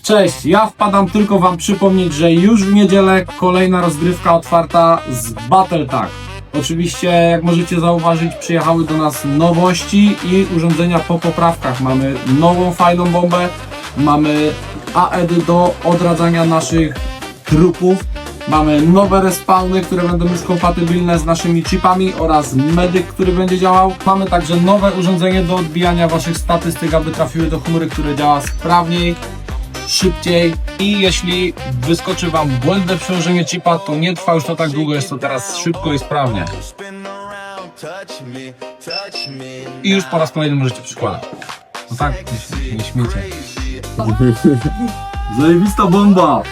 Cześć, ja wpadam tylko wam przypomnieć, że już w niedzielę kolejna rozgrywka otwarta z Battletag. Oczywiście, jak możecie zauważyć, przyjechały do nas nowości i urządzenia po poprawkach. Mamy nową fajną bombę, mamy AED do odradzania naszych trupów, mamy nowe respawny, które będą już kompatybilne z naszymi chipami oraz medyk, który będzie działał. Mamy także nowe urządzenie do odbijania waszych statystyk, aby trafiły do chmury, które działa sprawniej, szybciej i jeśli wyskoczy wam błędne przełożenie chipa, to nie trwa już to tak długo, jest to teraz szybko i sprawnie. I już po raz kolejny możecie przykładać. No tak, nie śmiecie. Zajebista bomba!